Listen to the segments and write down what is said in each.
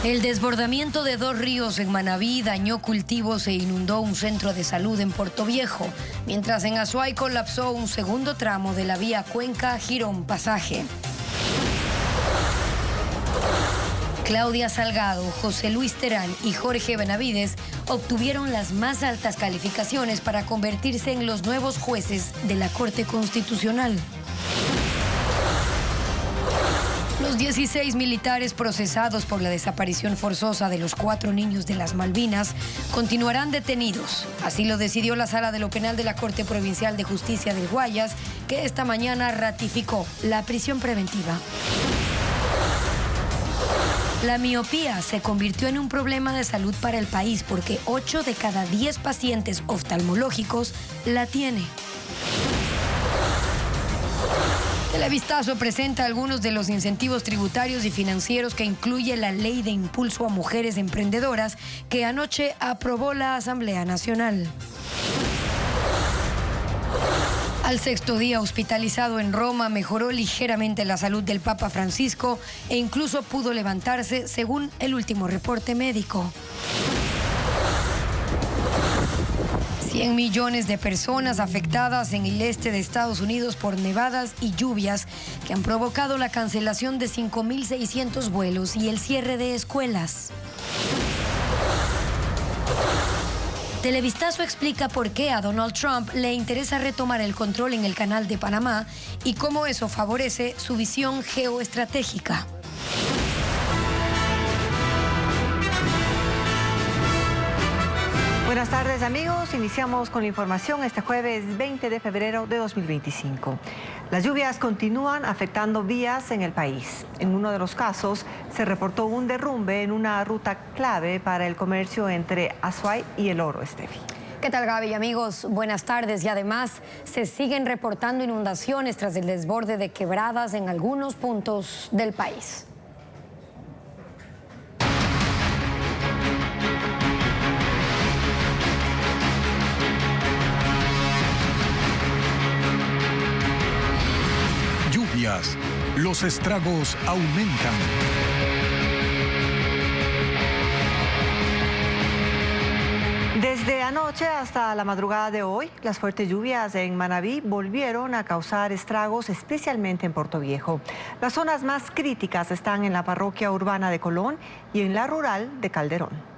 El desbordamiento de 2 ríos en Manabí dañó cultivos e inundó un centro de salud en Portoviejo, mientras en Azuay colapsó un segundo tramo de la vía Cuenca-Girón-Pasaje. Claudia Salgado, José Luis Terán y Jorge Benavides obtuvieron las más altas calificaciones para convertirse en los nuevos jueces de la Corte Constitucional. Los 16 militares procesados por la desaparición forzosa de los 4 niños de las Malvinas continuarán detenidos. Así lo decidió la Sala de lo Penal de la Corte Provincial de Justicia del Guayas, que esta mañana ratificó la prisión preventiva. La miopía se convirtió en un problema de salud para el país porque 8 de cada 10 pacientes oftalmológicos la tiene. Televistazo presenta algunos de los incentivos tributarios y financieros que incluye la Ley de Impulso a Mujeres Emprendedoras que anoche aprobó la Asamblea Nacional. Al 6º día hospitalizado en Roma, mejoró ligeramente la salud del Papa Francisco e incluso pudo levantarse, según el último reporte médico. 100 millones de personas afectadas en el este de Estados Unidos por nevadas y lluvias que han provocado la cancelación de 5.600 vuelos y el cierre de escuelas. Televistazo explica por qué a Donald Trump le interesa retomar el control en el Canal de Panamá y cómo eso favorece su visión geoestratégica. Buenas tardes, amigos. Iniciamos con la información este jueves 20 de febrero de 2025. Las lluvias continúan afectando vías en el país. En uno de los casos se reportó un derrumbe en una ruta clave para el comercio entre Azuay y El Oro, Estefi. ¿Qué tal, Gaby? Amigos, buenas tardes. Y además se siguen reportando inundaciones tras el desborde de quebradas en algunos puntos del país. Los estragos aumentan. Desde anoche hasta la madrugada de hoy, las fuertes lluvias en Manabí volvieron a causar estragos, especialmente en Portoviejo. Las zonas más críticas están en la parroquia urbana de Colón y en la rural de Calderón.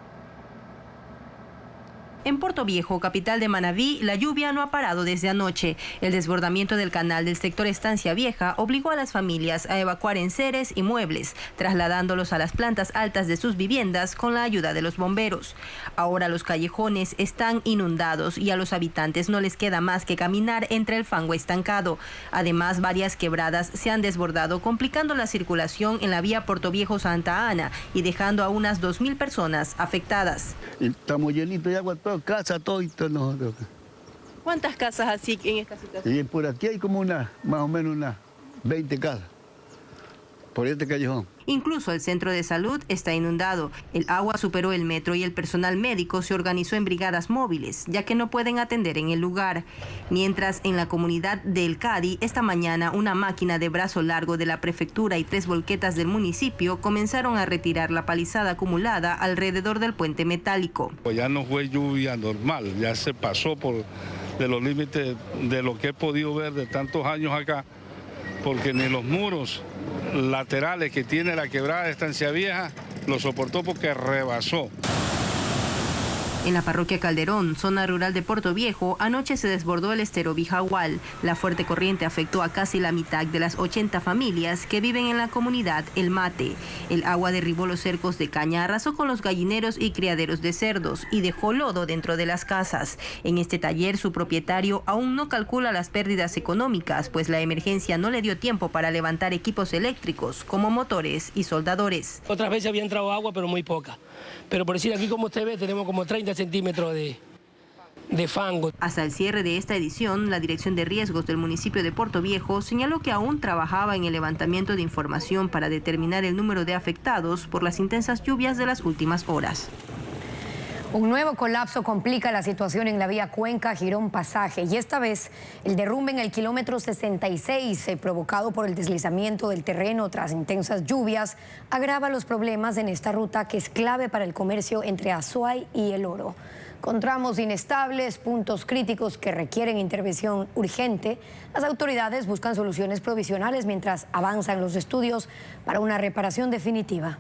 En Portoviejo, capital de Manabí, la lluvia no ha parado desde anoche. El desbordamiento del canal del sector Estancia Vieja obligó a las familias a evacuar enseres y muebles, trasladándolos a las plantas altas de sus viviendas con la ayuda de los bomberos. Ahora los callejones están inundados y a los habitantes no les queda más que caminar entre el fango estancado. Además, varias quebradas se han desbordado, complicando la circulación en la vía Portoviejo-Santa Ana y dejando a unas 2.000 personas afectadas. Estamos llenitos de agua, casa, todo. ¿Cuántas casas así en esta situación? Y por aquí hay como más o menos unas 20 casas, por este callejón. Incluso el centro de salud está inundado. El agua superó el metro y el personal médico se organizó en brigadas móviles, ya que no pueden atender en el lugar. Mientras en la comunidad de El Cadi, esta mañana una máquina de brazo largo de la prefectura y 3 volquetas del municipio comenzaron a retirar la palizada acumulada alrededor del puente metálico. Pues ya no fue lluvia normal, ya se pasó de los límites de lo que he podido ver de tantos años acá, porque ni los muros laterales que tiene la quebrada de Estancia Vieja lo soportó porque rebasó. En la parroquia Calderón, zona rural de Portoviejo, anoche se desbordó el estero Bijahual. La fuerte corriente afectó a casi la mitad de las 80 familias que viven en la comunidad El Mate. El agua derribó los cercos de caña, arrasó con los gallineros y criaderos de cerdos y dejó lodo dentro de las casas. En este taller, su propietario aún no calcula las pérdidas económicas, pues la emergencia no le dio tiempo para levantar equipos eléctricos como motores y soldadores. Otras veces había entrado agua, pero muy poca. Pero por decir, aquí como usted ve, tenemos como 30 centímetros de fango. Hasta el cierre de esta edición, la Dirección de Riesgos del municipio de Portoviejo señaló que aún trabajaba en el levantamiento de información para determinar el número de afectados por las intensas lluvias de las últimas horas. Un nuevo colapso complica la situación en la vía Cuenca-Girón Pasaje y esta vez el derrumbe en el kilómetro 66 provocado por el deslizamiento del terreno tras intensas lluvias agrava los problemas en esta ruta que es clave para el comercio entre Azuay y El Oro. Con tramos inestables, puntos críticos que requieren intervención urgente, las autoridades buscan soluciones provisionales mientras avanzan los estudios para una reparación definitiva.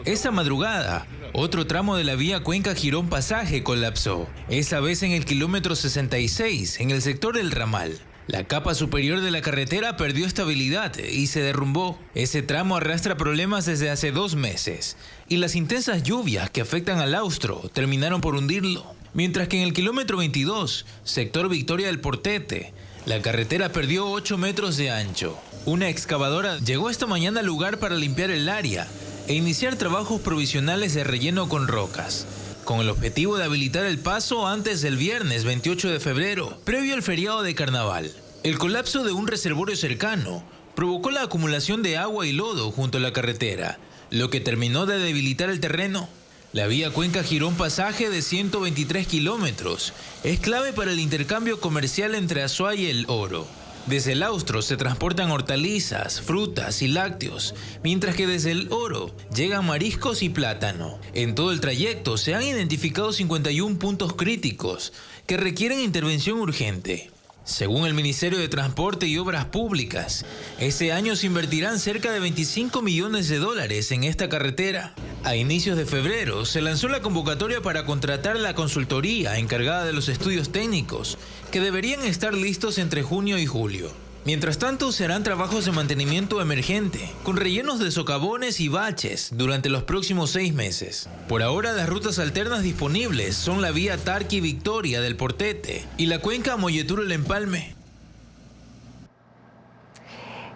Esa madrugada, otro tramo de la vía Cuenca-Girón Pasaje colapsó, esa vez en el kilómetro 66, en el sector del ramal. La capa superior de la carretera perdió estabilidad y se derrumbó. Ese tramo arrastra problemas desde hace 2 meses y las intensas lluvias que afectan al austro terminaron por hundirlo. Mientras que en el kilómetro 22, sector Victoria del Portete, la carretera perdió 8 metros de ancho. Una excavadora llegó esta mañana al lugar para limpiar el área e iniciar trabajos provisionales de relleno con rocas, con el objetivo de habilitar el paso antes del viernes 28 de febrero, previo al feriado de Carnaval. El colapso de un reservorio cercano provocó la acumulación de agua y lodo junto a la carretera, lo que terminó de debilitar el terreno. La vía Cuenca-Girón Pasaje de 123 kilómetros es clave para el intercambio comercial entre Azuay y El Oro. Desde el austro se transportan hortalizas, frutas y lácteos, mientras que desde El Oro llegan mariscos y plátano. En todo el trayecto se han identificado 51 puntos críticos que requieren intervención urgente. Según el Ministerio de Transporte y Obras Públicas, este año se invertirán cerca de 25 millones de dólares en esta carretera. A inicios de febrero se lanzó la convocatoria para contratar la consultoría encargada de los estudios técnicos, que deberían estar listos entre junio y julio. Mientras tanto, se harán trabajos de mantenimiento emergente, con rellenos de socavones y baches durante los próximos 6 meses. Por ahora, las rutas alternas disponibles son la vía Tarqui-Victoria del Portete y la cuenca Molleturo-El Empalme.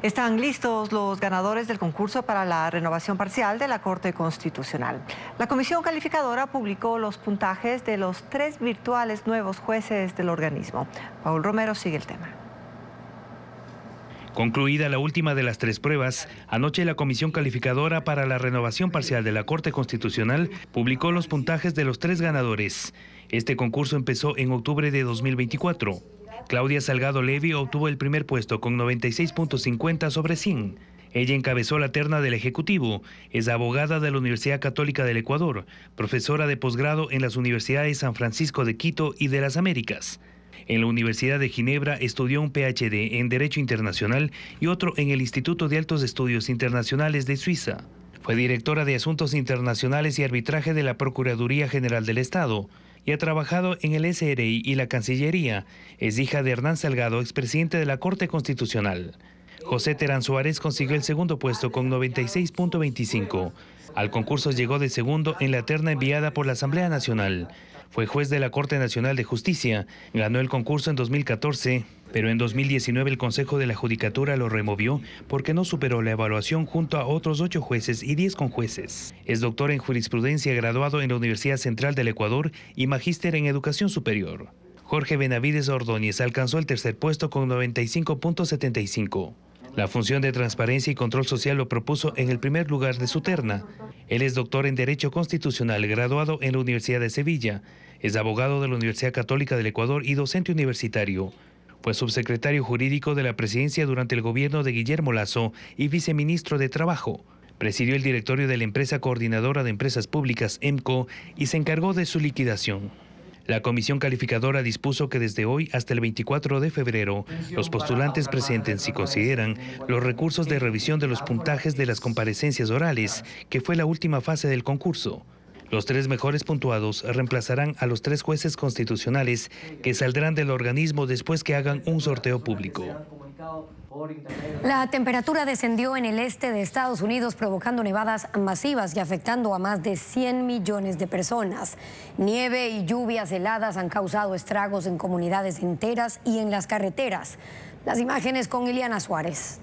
Están listos los ganadores del concurso para la renovación parcial de la Corte Constitucional. La Comisión Calificadora publicó los puntajes de los 3 virtuales nuevos jueces del organismo. Paul Romero sigue el tema. Concluida la última de las 3 pruebas, anoche la Comisión Calificadora para la Renovación Parcial de la Corte Constitucional publicó los puntajes de los 3 ganadores. Este concurso empezó en octubre de 2024. Claudia Salgado Levy obtuvo el primer puesto con 96.50 sobre 100. Ella encabezó la terna del Ejecutivo. Es abogada de la Universidad Católica del Ecuador, profesora de posgrado en las universidades San Francisco de Quito y de las Américas. En la Universidad de Ginebra estudió un PhD en Derecho Internacional y otro en el Instituto de Altos Estudios Internacionales de Suiza. Fue directora de Asuntos Internacionales y Arbitraje de la Procuraduría General del Estado y ha trabajado en el SRI y la Cancillería. Es hija de Hernán Salgado, expresidente de la Corte Constitucional. José Terán Suárez consiguió el segundo puesto con 96.25. Al concurso llegó de segundo en la terna enviada por la Asamblea Nacional. Fue juez de la Corte Nacional de Justicia, ganó el concurso en 2014, pero en 2019 el Consejo de la Judicatura lo removió porque no superó la evaluación junto a otros 8 jueces y 10 conjueces. Es doctor en jurisprudencia, graduado en la Universidad Central del Ecuador y magíster en educación superior. Jorge Benavides Ordóñez alcanzó el tercer puesto con 95.75. La función de transparencia y control social lo propuso en el primer lugar de su terna. Él es doctor en Derecho Constitucional, graduado en la Universidad de Sevilla. Es abogado de la Universidad Católica del Ecuador y docente universitario. Fue subsecretario jurídico de la presidencia durante el gobierno de Guillermo Lasso y viceministro de Trabajo. Presidió el directorio de la empresa coordinadora de empresas públicas, EMCO, y se encargó de su liquidación. La Comisión Calificadora dispuso que desde hoy hasta el 24 de febrero los postulantes presenten, si consideran, los recursos de revisión de los puntajes de las comparecencias orales, que fue la última fase del concurso. Los 3 mejores puntuados reemplazarán a los 3 jueces constitucionales que saldrán del organismo después que hagan un sorteo público. La temperatura descendió en el este de Estados Unidos, provocando nevadas masivas y afectando a más de 100 millones de personas. Nieve y lluvias heladas han causado estragos en comunidades enteras y en las carreteras. Las imágenes con Iliana Suárez.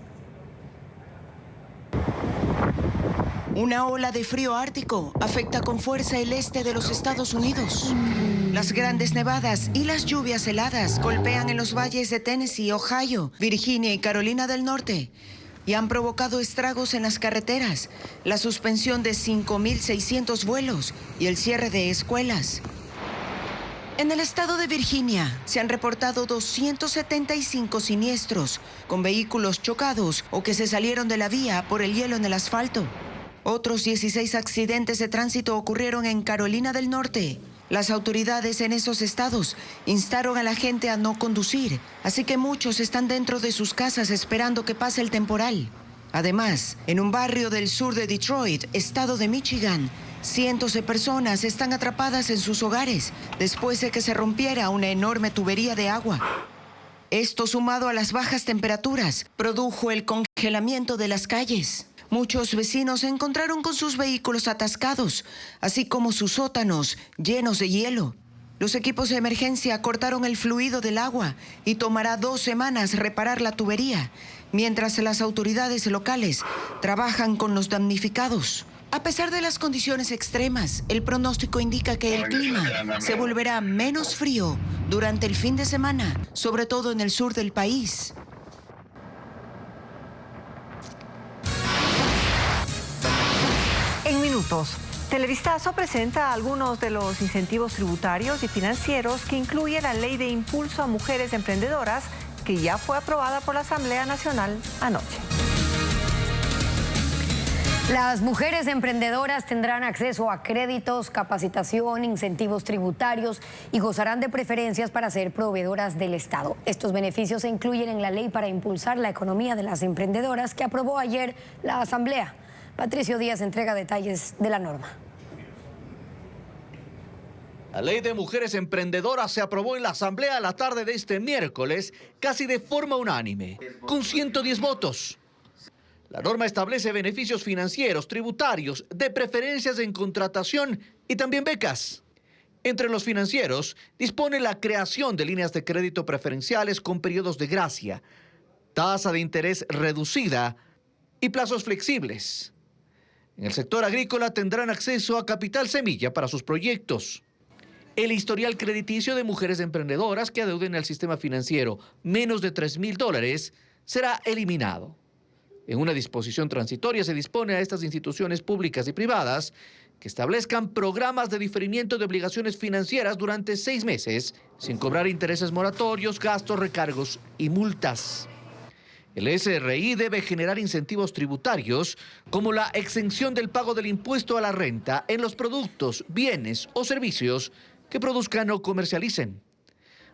Una ola de frío ártico afecta con fuerza el este de los Estados Unidos. Las grandes nevadas y las lluvias heladas golpean en los valles de Tennessee, Ohio, Virginia y Carolina del Norte, y han provocado estragos en las carreteras, la suspensión de 5.600 vuelos y el cierre de escuelas. En el estado de Virginia se han reportado 275 siniestros con vehículos chocados o que se salieron de la vía por el hielo en el asfalto. Otros 16 accidentes de tránsito ocurrieron en Carolina del Norte. Las autoridades en esos estados instaron a la gente a no conducir, así que muchos están dentro de sus casas esperando que pase el temporal. Además, en un barrio del sur de Detroit, estado de Michigan, cientos de personas están atrapadas en sus hogares después de que se rompiera una enorme tubería de agua. Esto, sumado a las bajas temperaturas, produjo el congelamiento de las calles. Muchos vecinos se encontraron con sus vehículos atascados, así como sus sótanos llenos de hielo. Los equipos de emergencia cortaron el fluido del agua y tomará 2 semanas reparar la tubería, mientras las autoridades locales trabajan con los damnificados. A pesar de las condiciones extremas, el pronóstico indica que el clima se volverá menos frío durante el fin de semana, sobre todo en el sur del país. En minutos, Televistazo presenta algunos de los incentivos tributarios y financieros que incluye la Ley de Impulso a Mujeres Emprendedoras, que ya fue aprobada por la Asamblea Nacional anoche. Las mujeres emprendedoras tendrán acceso a créditos, capacitación, incentivos tributarios y gozarán de preferencias para ser proveedoras del Estado. Estos beneficios se incluyen en la ley para impulsar la economía de las emprendedoras que aprobó ayer la Asamblea. Patricio Díaz entrega detalles de la norma. La Ley de Mujeres Emprendedoras se aprobó en la Asamblea a la tarde de este miércoles, casi de forma unánime, con 110 votos. La norma establece beneficios financieros, tributarios, de preferencias en contratación y también becas. Entre los financieros, dispone la creación de líneas de crédito preferenciales con periodos de gracia, tasa de interés reducida y plazos flexibles. En el sector agrícola tendrán acceso a capital semilla para sus proyectos. El historial crediticio de mujeres emprendedoras que adeuden al sistema financiero menos de $3,000 será eliminado. En una disposición transitoria se dispone a estas instituciones públicas y privadas que establezcan programas de diferimiento de obligaciones financieras durante 6 meses, sin cobrar intereses moratorios, gastos, recargos y multas. El SRI debe generar incentivos tributarios como la exención del pago del impuesto a la renta en los productos, bienes o servicios que produzcan o comercialicen.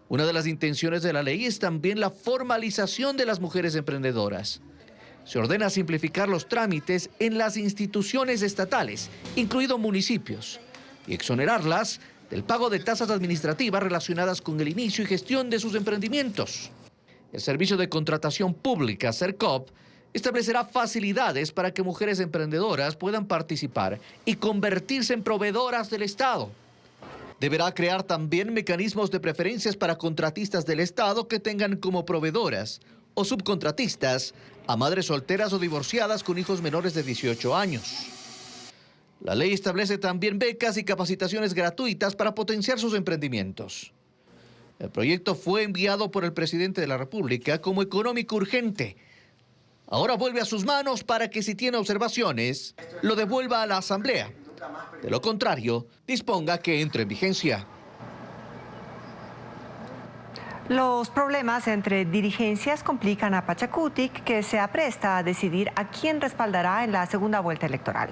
Una de las intenciones de la ley es también la formalización de las mujeres emprendedoras. Se ordena simplificar los trámites en las instituciones estatales, incluidos municipios, y exonerarlas del pago de tasas administrativas relacionadas con el inicio y gestión de sus emprendimientos. El Servicio de Contratación Pública, SERCOP, establecerá facilidades para que mujeres emprendedoras puedan participar y convertirse en proveedoras del Estado. Deberá crear también mecanismos de preferencias para contratistas del Estado que tengan como proveedoras o subcontratistas a madres solteras o divorciadas con hijos menores de 18 años. La ley establece también becas y capacitaciones gratuitas para potenciar sus emprendimientos. El proyecto fue enviado por el presidente de la República como económico urgente. Ahora vuelve a sus manos para que, si tiene observaciones, lo devuelva a la Asamblea. De lo contrario, disponga que entre en vigencia. Los problemas entre dirigencias complican a Pachacutic, que se apresta a decidir a quién respaldará en la segunda vuelta electoral.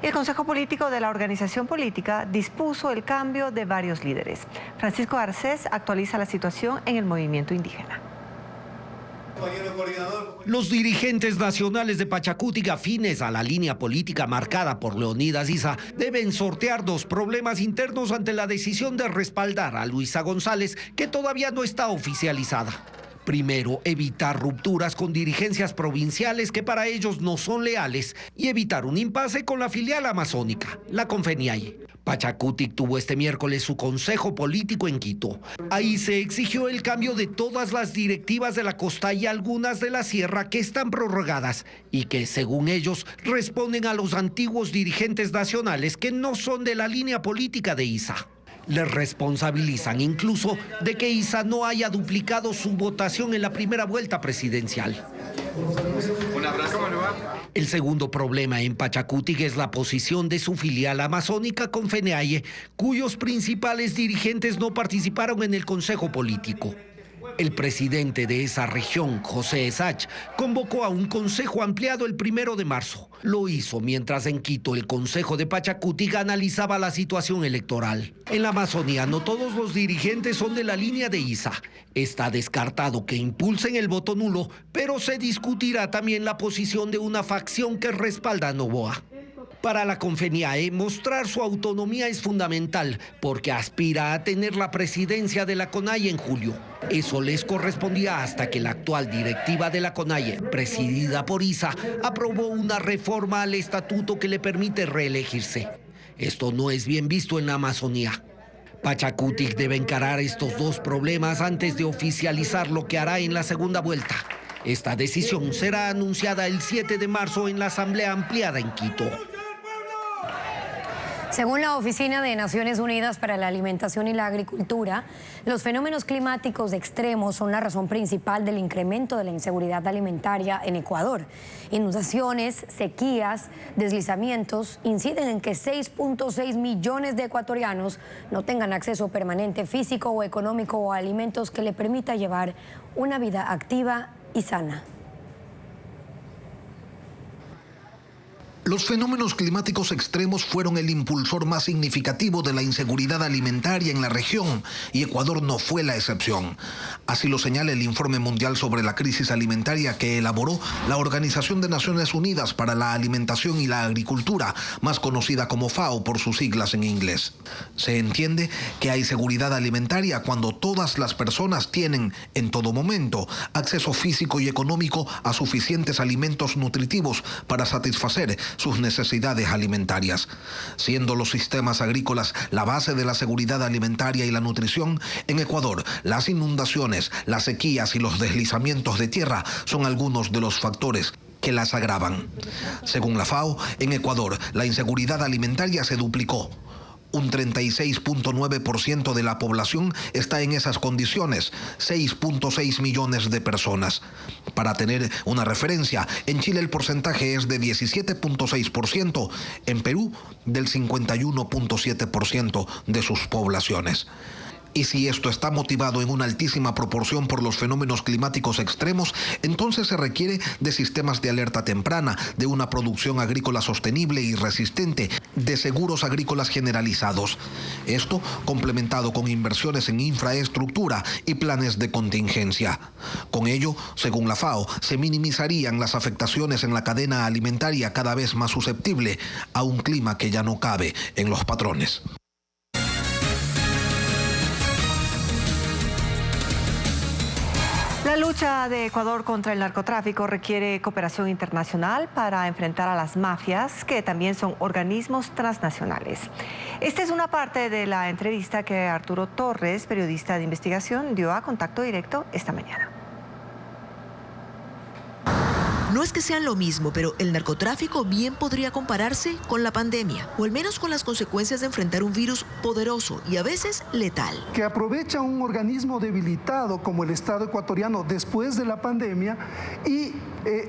El Consejo Político de la organización política dispuso el cambio de varios líderes. Francisco Garcés actualiza la situación en el movimiento indígena. Los dirigentes nacionales de Pachacutic, afines a la línea política marcada por Leonidas Issa, deben sortear 2 problemas internos ante la decisión de respaldar a Luisa González, que todavía no está oficializada. Primero, evitar rupturas con dirigencias provinciales que para ellos no son leales y evitar un impasse con la filial amazónica, la Confeniai. Pachacutic tuvo este miércoles su consejo político en Quito. Ahí se exigió el cambio de todas las directivas de la costa y algunas de la sierra que están prorrogadas y que, según ellos, responden a los antiguos dirigentes nacionales que no son de la línea política de Issa. Les responsabilizan incluso de que Issa no haya duplicado su votación en la primera vuelta presidencial. Un abrazo. ¿Cómo le va? El segundo problema en Pachacutic es la posición de su filial amazónica Confeneaye, cuyos principales dirigentes no participaron en el consejo político. El presidente de esa región, José Esach, convocó a un consejo ampliado el 1 de marzo. Lo hizo mientras en Quito el Consejo de Pachacutic analizaba la situación electoral. En la Amazonía no todos los dirigentes son de la línea de ISA. Está descartado que impulsen el voto nulo, pero se discutirá también la posición de una facción que respalda a Noboa. Para la Confeneaye, mostrar su autonomía es fundamental porque aspira a tener la presidencia de la CONAIE en julio. Eso les correspondía hasta que la actual directiva de la CONAIE, presidida por ISA, aprobó una reforma al estatuto que le permite reelegirse. Esto no es bien visto en la Amazonía. Pachacutic debe encarar estos dos problemas antes de oficializar lo que hará en la segunda vuelta. Esta decisión será anunciada el 7 de marzo en la Asamblea Ampliada en Quito. Según la Oficina de Naciones Unidas para la Alimentación y la Agricultura, los fenómenos climáticos extremos son la razón principal del incremento de la inseguridad alimentaria en Ecuador. Inundaciones, sequías, deslizamientos inciden en que 6.6 millones de ecuatorianos no tengan acceso permanente físico o económico a alimentos que le permita llevar una vida activa y sana. Los fenómenos climáticos extremos fueron el impulsor más significativo de la inseguridad alimentaria en la región y Ecuador no fue la excepción. Así lo señala el Informe Mundial sobre la Crisis Alimentaria que elaboró la Organización de Naciones Unidas para la Alimentación y la Agricultura, más conocida como FAO por sus siglas en inglés. Se entiende que hay seguridad alimentaria cuando todas las personas tienen, en todo momento, acceso físico y económico a suficientes alimentos nutritivos para satisfacer sus necesidades alimentarias. Siendo los sistemas agrícolas la base de la seguridad alimentaria y la nutrición, en Ecuador las inundaciones, las sequías y los deslizamientos de tierra son algunos de los factores que las agravan. Según la FAO, en Ecuador la inseguridad alimentaria se duplicó. Un 36.9% de la población está en esas condiciones, 6.6 millones de personas. Para tener una referencia, en Chile el porcentaje es de 17.6%, en Perú del 51.7% de sus poblaciones. Y si esto está motivado en una altísima proporción por los fenómenos climáticos extremos, entonces se requiere de sistemas de alerta temprana, de una producción agrícola sostenible y resistente, de seguros agrícolas generalizados. Esto complementado con inversiones en infraestructura y planes de contingencia. Con ello, según la FAO, se minimizarían las afectaciones en la cadena alimentaria cada vez más susceptible a un clima que ya no cabe en los patrones. La lucha de Ecuador contra el narcotráfico requiere cooperación internacional para enfrentar a las mafias, que también son organismos transnacionales. Esta es una parte de la entrevista que Arturo Torres, periodista de investigación, dio a Contacto Directo esta mañana. No es que sean lo mismo, pero el narcotráfico bien podría compararse con la pandemia, o al menos con las consecuencias de enfrentar un virus poderoso y a veces letal. Que aprovecha un organismo debilitado como el Estado ecuatoriano después de la pandemia y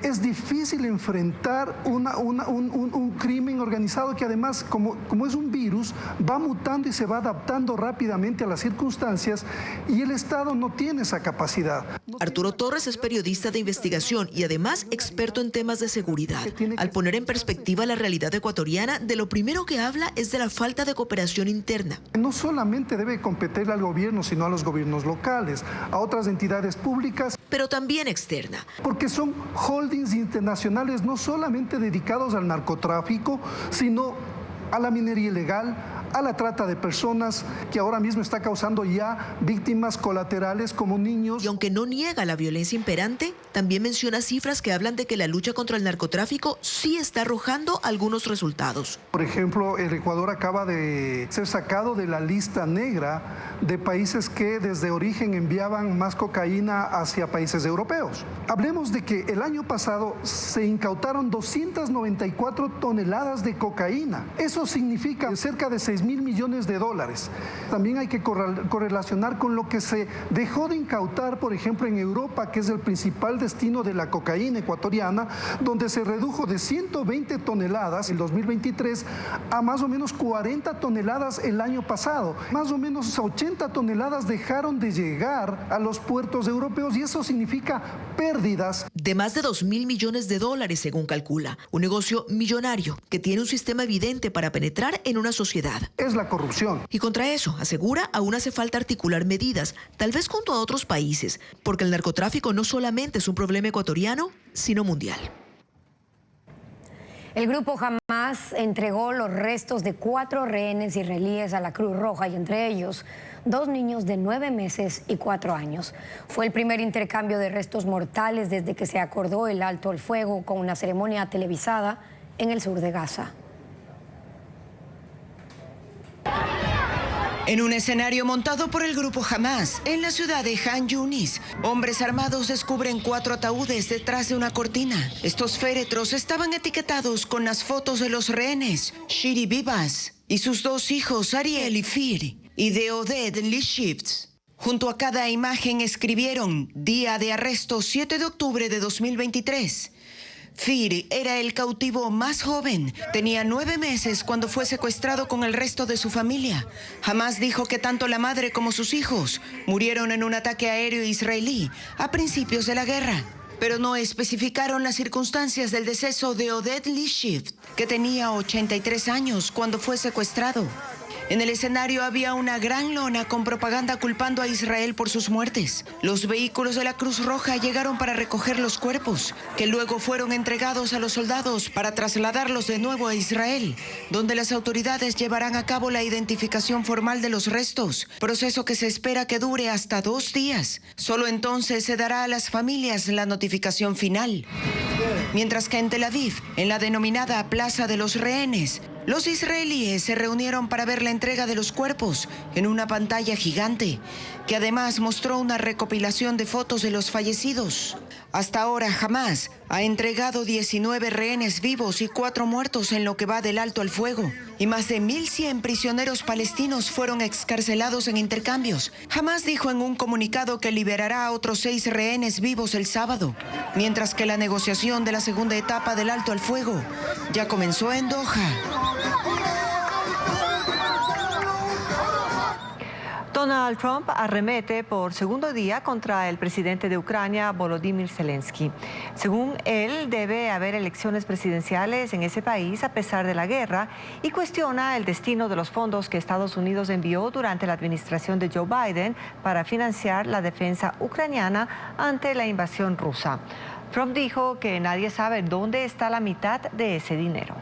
es difícil enfrentar un crimen organizado que además, como es un virus, va mutando y se va adaptando rápidamente a las circunstancias y el Estado no tiene esa capacidad. Arturo Torres es periodista de investigación y además experto en temas de seguridad. Al poner en perspectiva la realidad ecuatoriana, de lo primero que habla es de la falta de cooperación interna. No solamente debe competir al gobierno, sino a los gobiernos locales, a otras entidades públicas. Pero también externa. Porque son holdings internacionales no solamente dedicados al narcotráfico, sino a la minería ilegal, a la trata de personas, que ahora mismo está causando ya víctimas colaterales como niños. Y aunque no niega la violencia imperante, también menciona cifras que hablan de que la lucha contra el narcotráfico sí está arrojando algunos resultados. Por ejemplo, el Ecuador acaba de ser sacado de la lista negra de países que desde origen enviaban más cocaína hacia países europeos. Hablemos de que el año pasado se incautaron 294 toneladas de cocaína. Eso significa cerca de 6 6.000 millones de dólares. También hay que correlacionar con lo que se dejó de incautar, por ejemplo, en Europa, que es el principal destino de la cocaína ecuatoriana, donde se redujo de 120 toneladas en 2023 a más o menos 40 toneladas el año pasado. Más o menos 80 toneladas dejaron de llegar a los puertos europeos y eso significa pérdidas de más de 2.000 millones de dólares, según calcula. Un negocio millonario que tiene un sistema evidente para penetrar en una sociedad. Es la corrupción. Y contra eso, asegura, aún hace falta articular medidas, tal vez junto a otros países, porque el narcotráfico no solamente es un problema ecuatoriano, sino mundial. El grupo Hamás entregó los restos de 4 rehenes israelíes a la Cruz Roja y entre ellos 2 niños de 9 meses y 4 años. Fue el primer intercambio de restos mortales desde que se acordó el alto el fuego con una ceremonia televisada en el sur de Gaza. En un escenario montado por el grupo Hamás, en la ciudad de Han Yunis, hombres armados descubren 4 ataúdes detrás de una cortina. Estos féretros estaban etiquetados con las fotos de los rehenes, Shiri Vivas y sus 2 hijos, Ariel y Fir, y de Oded Lishifts. Junto a cada imagen escribieron, día de arresto 7 de octubre de 2023. Fir era el cautivo más joven. Tenía 9 meses cuando fue secuestrado con el resto de su familia. Hamás dijo que tanto la madre como sus hijos murieron en un ataque aéreo israelí a principios de la guerra. Pero no especificaron las circunstancias del deceso de Oded Lishift, que tenía 83 años cuando fue secuestrado. En el escenario había una gran lona con propaganda culpando a Israel por sus muertes. Los vehículos de la Cruz Roja llegaron para recoger los cuerpos, que luego fueron entregados a los soldados para trasladarlos de nuevo a Israel, donde las autoridades llevarán a cabo la identificación formal de los restos, proceso que se espera que dure hasta 2 días. Solo entonces se dará a las familias la notificación final. Mientras que en Tel Aviv, en la denominada Plaza de los Rehenes, los israelíes se reunieron para ver la entrega de los cuerpos en una pantalla gigante, que además mostró una recopilación de fotos de los fallecidos. Hasta ahora, Hamás ha entregado 19 rehenes vivos y 4 muertos en lo que va del alto al fuego. Y más de 1.100 prisioneros palestinos fueron excarcelados en intercambios. Hamás dijo en un comunicado que liberará a otros 6 rehenes vivos el sábado, mientras que la negociación de la segunda etapa del alto al fuego ya comenzó en Doha. Donald Trump arremete por segundo día contra el presidente de Ucrania, Volodymyr Zelensky. Según él, debe haber elecciones presidenciales en ese país a pesar de la guerra y cuestiona el destino de los fondos que Estados Unidos envió durante la administración de Joe Biden para financiar la defensa ucraniana ante la invasión rusa. Trump dijo que nadie sabe dónde está la mitad de ese dinero.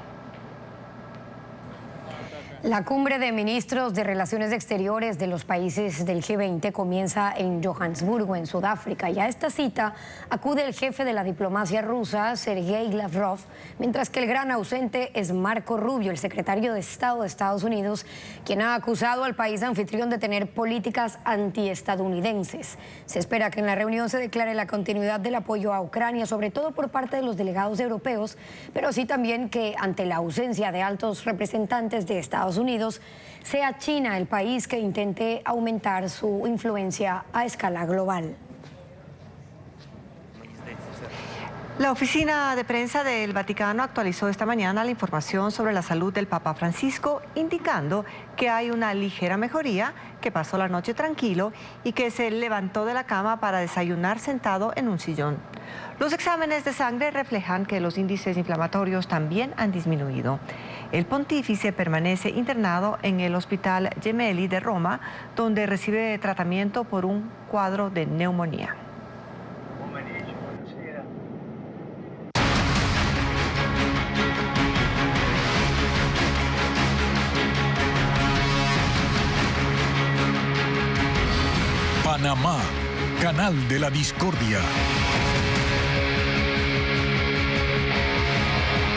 La cumbre de ministros de Relaciones Exteriores de los países del G20 comienza en Johannesburgo, en Sudáfrica, y a esta cita acude el jefe de la diplomacia rusa, Sergei Lavrov, mientras que el gran ausente es Marco Rubio, el secretario de Estado de Estados Unidos, quien ha acusado al país anfitrión de tener políticas antiestadounidenses. Se espera que en la reunión se declare la continuidad del apoyo a Ucrania, sobre todo por parte de los delegados europeos, pero sí también que ante la ausencia de altos representantes de Estados Unidos, sea China el país que intente aumentar su influencia a escala global. La oficina de prensa del Vaticano actualizó esta mañana la información sobre la salud del Papa Francisco, indicando que hay una ligera mejoría, que pasó la noche tranquilo y que se levantó de la cama para desayunar sentado en un sillón. Los exámenes de sangre reflejan que los índices inflamatorios también han disminuido. El pontífice permanece internado en el Hospital Gemelli de Roma, donde recibe tratamiento por un cuadro de neumonía. Panamá, canal de la discordia.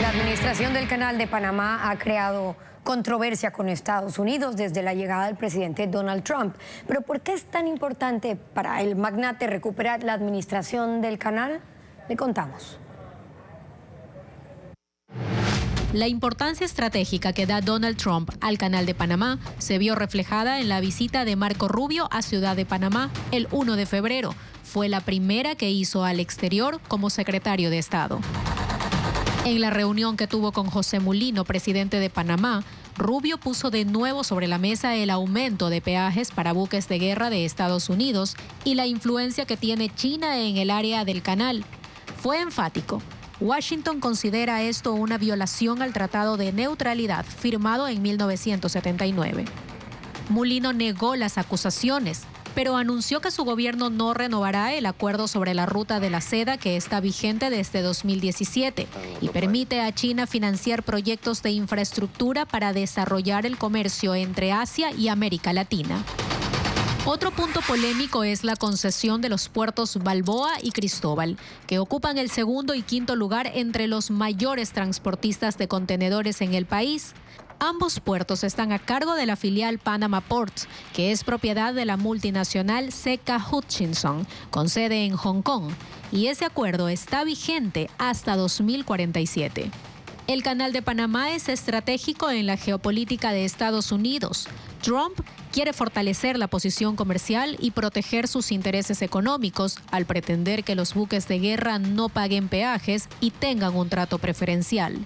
La administración del Canal de Panamá ha creado controversia con Estados Unidos desde la llegada del presidente Donald Trump. Pero ¿por qué es tan importante para el magnate recuperar la administración del canal? Le contamos. La importancia estratégica que da Donald Trump al Canal de Panamá se vio reflejada en la visita de Marco Rubio a Ciudad de Panamá el 1 de febrero. Fue la primera que hizo al exterior como secretario de Estado. En la reunión que tuvo con José Mulino, presidente de Panamá, Rubio puso de nuevo sobre la mesa el aumento de peajes para buques de guerra de Estados Unidos y la influencia que tiene China en el área del canal. Fue enfático. Washington considera esto una violación al Tratado de Neutralidad firmado en 1979. Mulino negó las acusaciones, pero anunció que su gobierno no renovará el acuerdo sobre la ruta de la seda que está vigente desde 2017 y permite a China financiar proyectos de infraestructura para desarrollar el comercio entre Asia y América Latina. Otro punto polémico es la concesión de los puertos Balboa y Cristóbal, que ocupan el segundo y quinto lugar entre los mayores transportistas de contenedores en el país. Ambos puertos están a cargo de la filial Panama Ports, que es propiedad de la multinacional C.K. Hutchinson, con sede en Hong Kong, y ese acuerdo está vigente hasta 2047. El Canal de Panamá es estratégico en la geopolítica de Estados Unidos. Trump quiere fortalecer la posición comercial y proteger sus intereses económicos al pretender que los buques de guerra no paguen peajes y tengan un trato preferencial.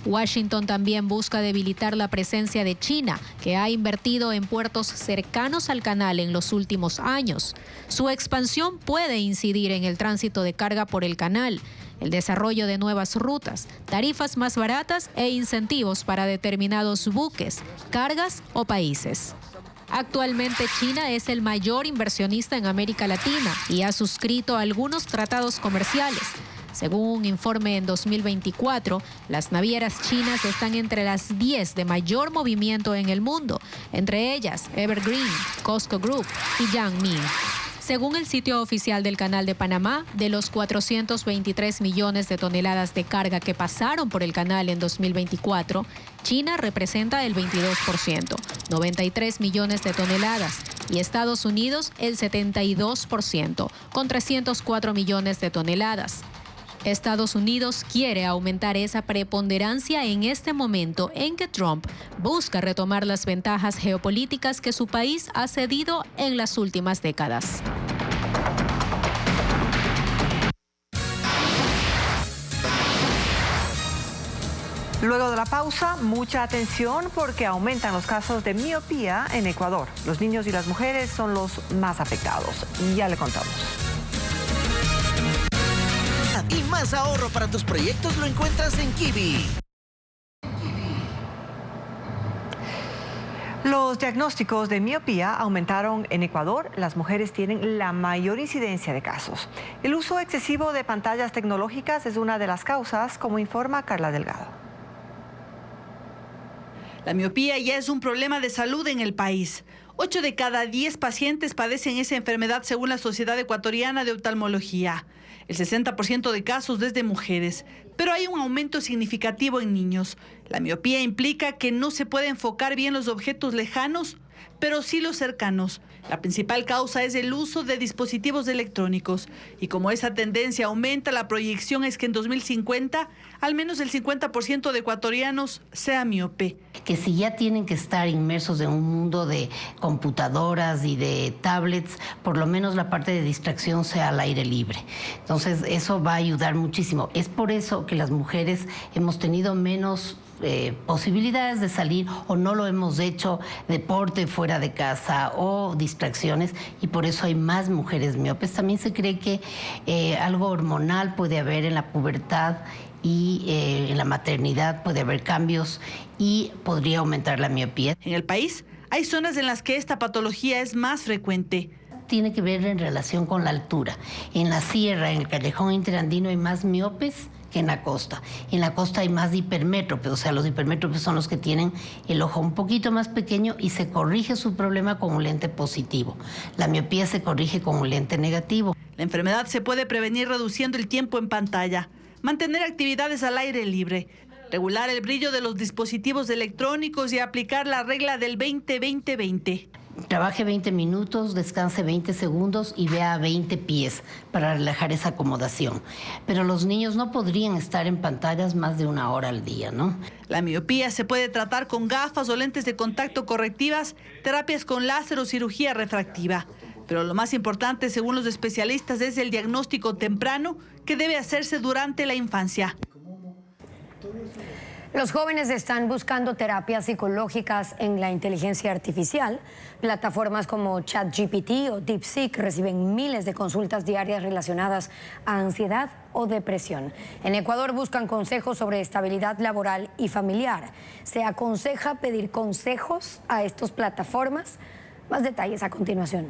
Washington también busca debilitar la presencia de China, que ha invertido en puertos cercanos al canal en los últimos años. Su expansión puede incidir en el tránsito de carga por el canal, el desarrollo de nuevas rutas, tarifas más baratas e incentivos para determinados buques, cargas o países. Actualmente China es el mayor inversionista en América Latina y ha suscrito algunos tratados comerciales. Según un informe en 2024, las navieras chinas están entre las 10 de mayor movimiento en el mundo, entre ellas Evergreen, Costco Group y Jiangming. Según el sitio oficial del Canal de Panamá, de los 423 millones de toneladas de carga que pasaron por el canal en 2024, China representa el 22%, 93 millones de toneladas, y Estados Unidos el 72%, con 304 millones de toneladas. Estados Unidos quiere aumentar esa preponderancia en este momento en que Trump busca retomar las ventajas geopolíticas que su país ha cedido en las últimas décadas. Luego de la pausa, mucha atención porque aumentan los casos de miopía en Ecuador. Los niños y las mujeres son los más afectados. Ya le contamos. Y más ahorro para tus proyectos lo encuentras en Kiwi. Los diagnósticos de miopía aumentaron en Ecuador. Las mujeres tienen la mayor incidencia de casos. El uso excesivo de pantallas tecnológicas es una de las causas, como informa Carla Delgado. La miopía ya es un problema de salud en el país. 8 de cada 10 pacientes padecen esa enfermedad según la Sociedad Ecuatoriana de Oftalmología. El 60% de casos desde mujeres, pero hay un aumento significativo en niños. La miopía implica que no se puede enfocar bien los objetos lejanos, pero sí los cercanos. La principal causa es el uso de dispositivos electrónicos. Y como esa tendencia aumenta, la proyección es que en 2050, al menos el 50% de ecuatorianos sea miope. Que si ya tienen que estar inmersos en un mundo de computadoras y de tablets, por lo menos la parte de distracción sea al aire libre. Entonces, eso va a ayudar muchísimo. Es por eso que las mujeres hemos tenido menos posibilidades de salir o no lo hemos hecho, deporte fuera de casa o distracciones, y por eso hay más mujeres miopes. También se cree que algo hormonal puede haber en la pubertad y en la maternidad puede haber cambios y podría aumentar la miopía. En el país hay zonas en las que esta patología es más frecuente. Tiene que ver en relación con la altura. En la sierra, en el callejón interandino hay más miopes que en la costa. En la costa hay más hipermétropes, o sea, los hipermétropes son los que tienen el ojo un poquito más pequeño y se corrige su problema con un lente positivo. La miopía se corrige con un lente negativo. La enfermedad se puede prevenir reduciendo el tiempo en pantalla, mantener actividades al aire libre, regular el brillo de los dispositivos electrónicos y aplicar la regla del 20-20-20. trabaje 20 minutos, descanse 20 segundos y vea 20 pies para relajar esa acomodación. Pero los niños no podrían estar en pantallas más de 1 hora al día, ¿no? La miopía se puede tratar con gafas o lentes de contacto correctivas, terapias con láser o cirugía refractiva. Pero lo más importante, según los especialistas, es el diagnóstico temprano que debe hacerse durante la infancia. Los jóvenes están buscando terapias psicológicas en la inteligencia artificial. Plataformas como ChatGPT o DeepSeek reciben miles de consultas diarias relacionadas a ansiedad o depresión. En Ecuador buscan consejos sobre estabilidad laboral y familiar. ¿Se aconseja pedir consejos a estas plataformas? Más detalles a continuación.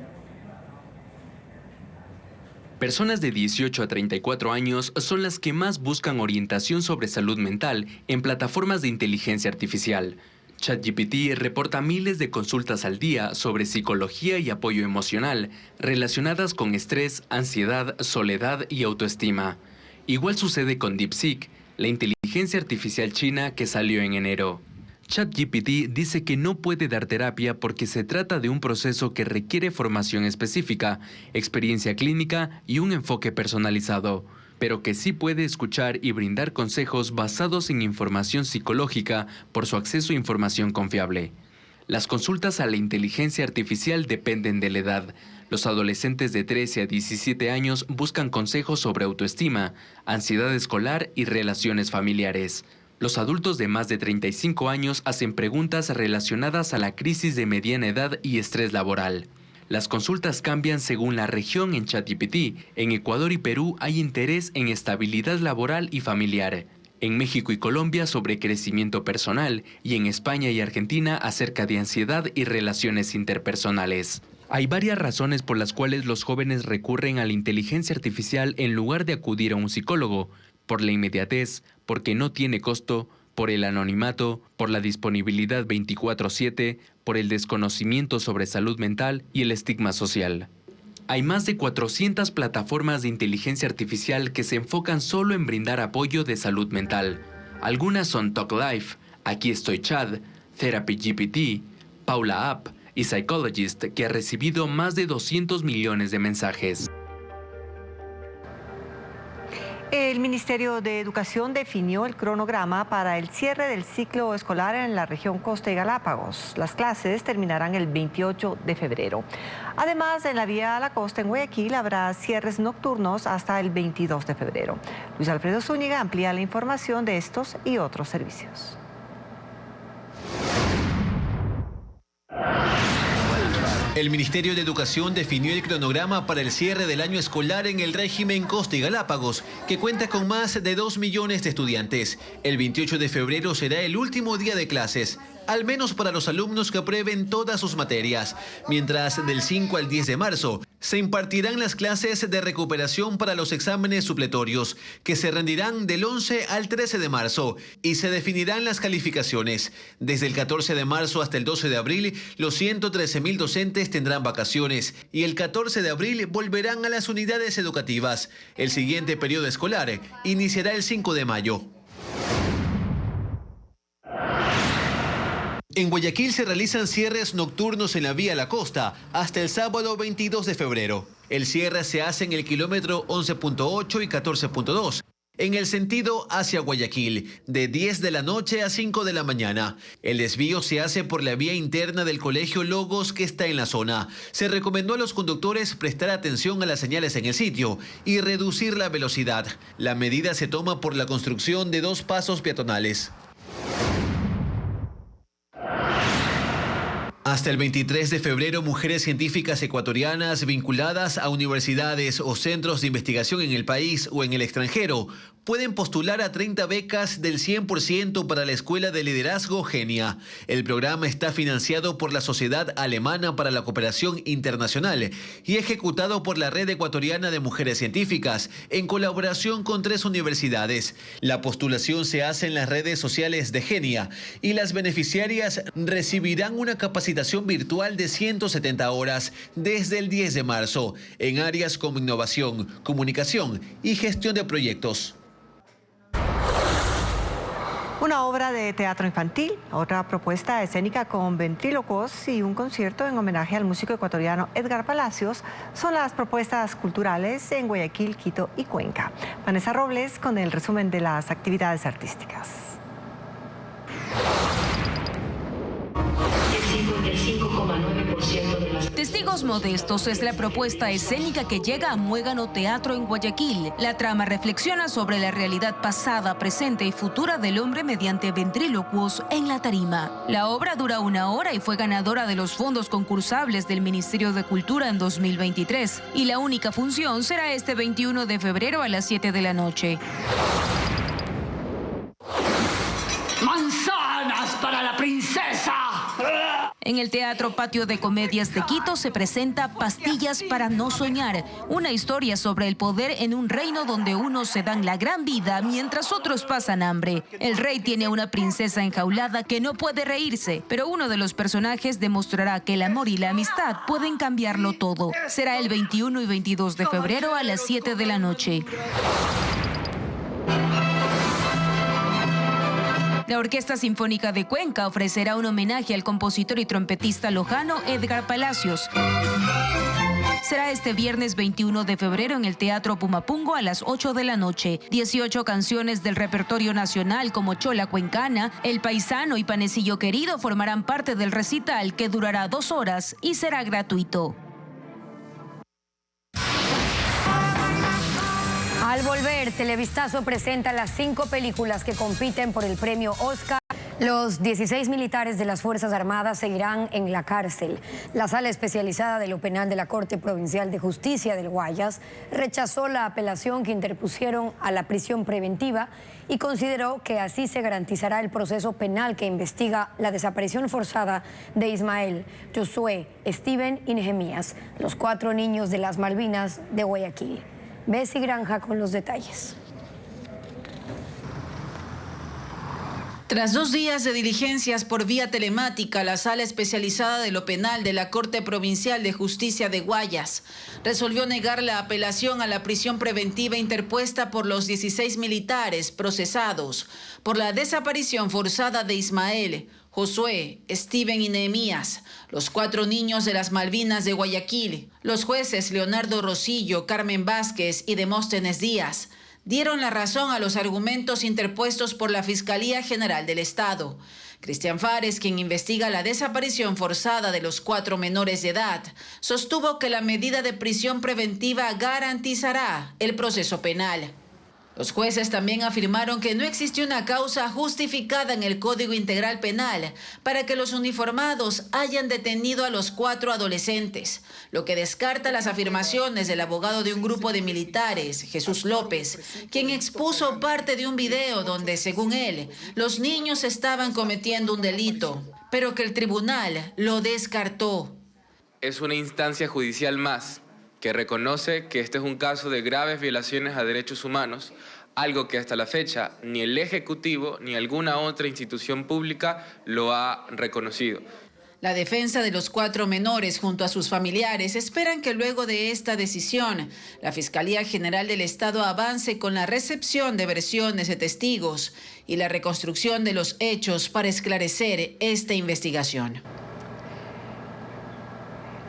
Personas de 18 a 34 años son las que más buscan orientación sobre salud mental en plataformas de inteligencia artificial. ChatGPT reporta miles de consultas al día sobre psicología y apoyo emocional relacionadas con estrés, ansiedad, soledad y autoestima. Igual sucede con DeepSeek, la inteligencia artificial china que salió en enero. ChatGPT dice que no puede dar terapia porque se trata de un proceso que requiere formación específica, experiencia clínica y un enfoque personalizado, pero que sí puede escuchar y brindar consejos basados en información psicológica por su acceso a información confiable. Las consultas a la inteligencia artificial dependen de la edad. Los adolescentes de 13 a 17 años buscan consejos sobre autoestima, ansiedad escolar y relaciones familiares. Los adultos de más de 35 años hacen preguntas relacionadas a la crisis de mediana edad y estrés laboral. Las consultas cambian según la región en ChatGPT. En Ecuador y Perú hay interés en estabilidad laboral y familiar. En México y Colombia sobre crecimiento personal y en España y Argentina acerca de ansiedad y relaciones interpersonales. Hay varias razones por las cuales los jóvenes recurren a la inteligencia artificial en lugar de acudir a un psicólogo. Por la inmediatez, porque no tiene costo, por el anonimato, por la disponibilidad 24/7, por el desconocimiento sobre salud mental y el estigma social. Hay más de 400 plataformas de inteligencia artificial que se enfocan solo en brindar apoyo de salud mental. Algunas son TalkLife, Aquí Estoy Chad, Therapy GPT, Paula App y Psychologist, que ha recibido más de 200 millones de mensajes. El Ministerio de Educación definió el cronograma para el cierre del ciclo escolar en la región Costa y Galápagos. Las clases terminarán el 28 de febrero. Además, en la vía a la costa en Guayaquil habrá cierres nocturnos hasta el 22 de febrero. Luis Alfredo Zúñiga amplía la información de estos y otros servicios. El Ministerio de Educación definió el cronograma para el cierre del año escolar en el régimen Costa y Galápagos, que cuenta con más de 2 millones de estudiantes. El 28 de febrero será el último día de clases, al menos para los alumnos que aprueben todas sus materias, mientras del 5 al 10 de marzo se impartirán las clases de recuperación para los exámenes supletorios, que se rendirán del 11 al 13 de marzo y se definirán las calificaciones. Desde el 14 de marzo hasta el 12 de abril, los 113.000 docentes tendrán vacaciones y el 14 de abril volverán a las unidades educativas. El siguiente periodo escolar iniciará el 5 de mayo. En Guayaquil se realizan cierres nocturnos en la vía a la costa hasta el sábado 22 de febrero. El cierre se hace en el kilómetro 11.8 y 14.2. En el sentido hacia Guayaquil, de 10 de la noche a 5 de la mañana. El desvío se hace por la vía interna del Colegio Logos que está en la zona. Se recomendó a los conductores prestar atención a las señales en el sitio y reducir la velocidad. La medida se toma por la construcción de 2 pasos peatonales. Hasta el 23 de febrero, mujeres científicas ecuatorianas vinculadas a universidades o centros de investigación en el país o en el extranjero pueden postular a 30 becas del 100% para la Escuela de Liderazgo Genia. El programa está financiado por la Sociedad Alemana para la Cooperación Internacional y ejecutado por la Red Ecuatoriana de Mujeres Científicas en colaboración con 3 universidades. La postulación se hace en las redes sociales de Genia y las beneficiarias recibirán una capacitación virtual de 170 horas desde el 10 de marzo en áreas como innovación, comunicación y gestión de proyectos. Una obra de teatro infantil, otra propuesta escénica con ventrílocos y un concierto en homenaje al músico ecuatoriano Edgar Palacios son las propuestas culturales en Guayaquil, Quito y Cuenca. Vanessa Robles con el resumen de las actividades artísticas. Testigos Modestos es la propuesta escénica que llega a Muégano Teatro en Guayaquil. La trama reflexiona sobre la realidad pasada, presente y futura del hombre mediante ventrílocuos en la tarima. La obra dura 1 hora y fue ganadora de los fondos concursables del Ministerio de Cultura en 2023. Y la única función será este 21 de febrero a las 7 de la noche. ¡Manzanas para la princesa! En el Teatro Patio de Comedias de Quito se presenta Pastillas para no soñar, una historia sobre el poder en un reino donde unos se dan la gran vida mientras otros pasan hambre. El rey tiene una princesa enjaulada que no puede reírse, pero uno de los personajes demostrará que el amor y la amistad pueden cambiarlo todo. Será el 21 y 22 de febrero a las 7 de la noche. La Orquesta Sinfónica de Cuenca ofrecerá un homenaje al compositor y trompetista lojano Edgar Palacios. Será este viernes 21 de febrero en el Teatro Pumapungo a las 8 de la noche. 18 canciones del repertorio nacional como Chola Cuencana, El Paisano y Panecillo Querido formarán parte del recital que durará 2 horas y será gratuito. Al volver, Televistazo presenta las 5 películas que compiten por el premio Oscar. Los 16 militares de las Fuerzas Armadas seguirán en la cárcel. La Sala Especializada de lo Penal de la Corte Provincial de Justicia del Guayas rechazó la apelación que interpusieron a la prisión preventiva y consideró que así se garantizará el proceso penal que investiga la desaparición forzada de Ismael, Josué, Steven y Nehemías, los 4 niños de las Malvinas de Guayaquil. Bessie Granja con los detalles. Tras 2 días de diligencias por vía telemática, la Sala Especializada de lo Penal de la Corte Provincial de Justicia de Guayas resolvió negar la apelación a la prisión preventiva interpuesta por los 16 militares procesados por la desaparición forzada de Ismael, Josué, Steven y Nehemías, los 4 niños de las Malvinas de Guayaquil. Los jueces Leonardo Rosillo, Carmen Vázquez y Demóstenes Díaz dieron la razón a los argumentos interpuestos por la Fiscalía General del Estado. Cristian Fares, quien investiga la desaparición forzada de los 4 menores de edad, sostuvo que la medida de prisión preventiva garantizará el proceso penal. Los jueces también afirmaron que no existe una causa justificada en el Código Integral Penal para que los uniformados hayan detenido a los 4 adolescentes, lo que descarta las afirmaciones del abogado de un grupo de militares, Jesús López, quien expuso parte de un video donde, según él, los niños estaban cometiendo un delito, pero que el tribunal lo descartó. Es una instancia judicial más que reconoce que este es un caso de graves violaciones a derechos humanos, algo que hasta la fecha ni el Ejecutivo ni alguna otra institución pública lo ha reconocido. La defensa de los 4 menores junto a sus familiares esperan que luego de esta decisión, la Fiscalía General del Estado avance con la recepción de versiones de testigos y la reconstrucción de los hechos para esclarecer esta investigación.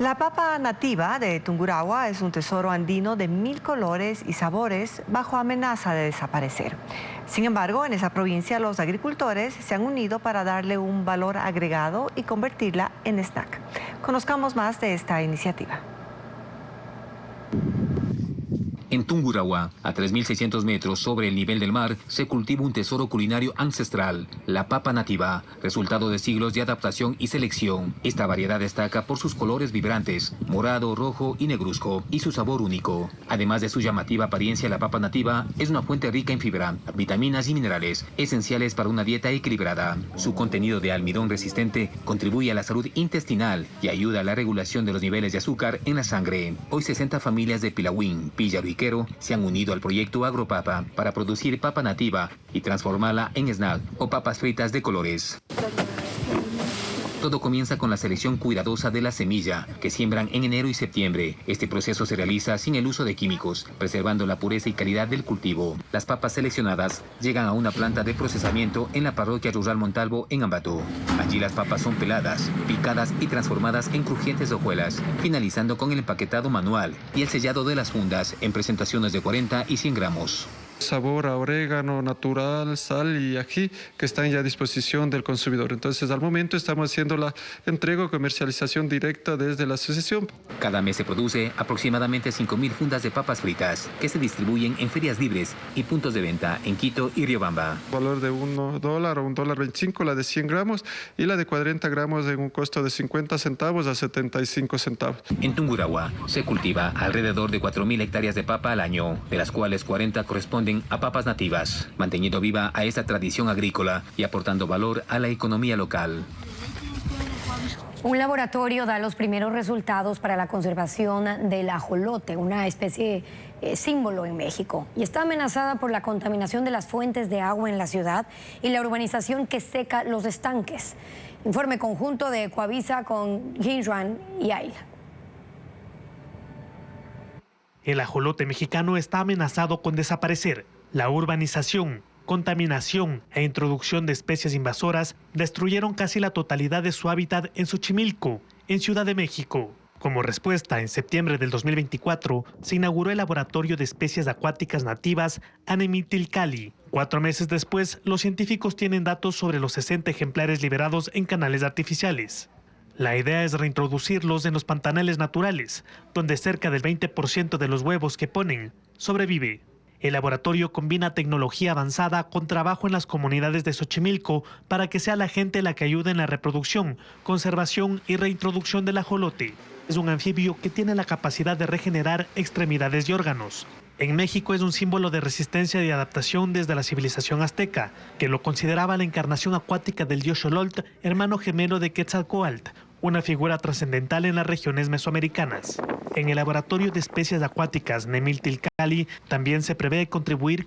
La papa nativa de Tungurahua es un tesoro andino de 1000 colores y sabores bajo amenaza de desaparecer. Sin embargo, en esa provincia los agricultores se han unido para darle un valor agregado y convertirla en snack. Conozcamos más de esta iniciativa. En Tungurahua, a 3.600 metros sobre el nivel del mar, se cultiva un tesoro culinario ancestral, la papa nativa, resultado de siglos de adaptación y selección. Esta variedad destaca por sus colores vibrantes, morado, rojo y negruzco, y su sabor único. Además de su llamativa apariencia, la papa nativa es una fuente rica en fibra, vitaminas y minerales, esenciales para una dieta equilibrada. Su contenido de almidón resistente contribuye a la salud intestinal y ayuda a la regulación de los niveles de azúcar en la sangre. Hoy 60 familias de Pilahuín, Píllaro y se han unido al proyecto Agropapa para producir papa nativa y transformarla en snack o papas fritas de colores. Todo comienza con la selección cuidadosa de la semilla, que siembran en enero y septiembre. Este proceso se realiza sin el uso de químicos, preservando la pureza y calidad del cultivo. Las papas seleccionadas llegan a una planta de procesamiento en la parroquia rural Montalvo, en Ambato. Allí las papas son peladas, picadas y transformadas en crujientes hojuelas, finalizando con el empaquetado manual y el sellado de las fundas en presentaciones de 40 y 100 gramos. Sabor a orégano natural, sal y ají que están ya a disposición del consumidor. Entonces, al momento estamos haciendo la entrega o comercialización directa desde la asociación. Cada mes se produce aproximadamente 5.000 fundas de papas fritas que se distribuyen en ferias libres y puntos de venta en Quito y Riobamba. Valor de $1 o $1.25, la de 100 gramos y la de 40 gramos en un costo de 50 centavos a 75 centavos. En Tungurahua se cultiva alrededor de 4.000 hectáreas de papa al año, de las cuales 40 corresponden a papas nativas, manteniendo viva a esta tradición agrícola y aportando valor a la economía local. Un laboratorio da los primeros resultados para la conservación del ajolote, una especie símbolo en México, y está amenazada por la contaminación de las fuentes de agua en la ciudad y la urbanización que seca los estanques. Informe conjunto de Coavisa con Hinjuan y Ayla. El ajolote mexicano está amenazado con desaparecer. La urbanización, contaminación e introducción de especies invasoras destruyeron casi la totalidad de su hábitat en Xochimilco, en Ciudad de México. Como respuesta, en septiembre del 2024, se inauguró el Laboratorio de Especies Acuáticas Nativas Anemitilcali. 4 meses después, los científicos tienen datos sobre los 60 ejemplares liberados en canales artificiales. La idea es reintroducirlos en los pantanales naturales, donde cerca del 20% de los huevos que ponen sobrevive. El laboratorio combina tecnología avanzada con trabajo en las comunidades de Xochimilco para que sea la gente la que ayude en la reproducción, conservación y reintroducción del ajolote. Es un anfibio que tiene la capacidad de regenerar extremidades y órganos. En México es un símbolo de resistencia y adaptación desde la civilización azteca, que lo consideraba la encarnación acuática del dios Xololt, hermano gemelo de Quetzalcóatl, una figura trascendental en las regiones mesoamericanas. En el Laboratorio de Especies Acuáticas Nemiltilcali también se prevé contribuir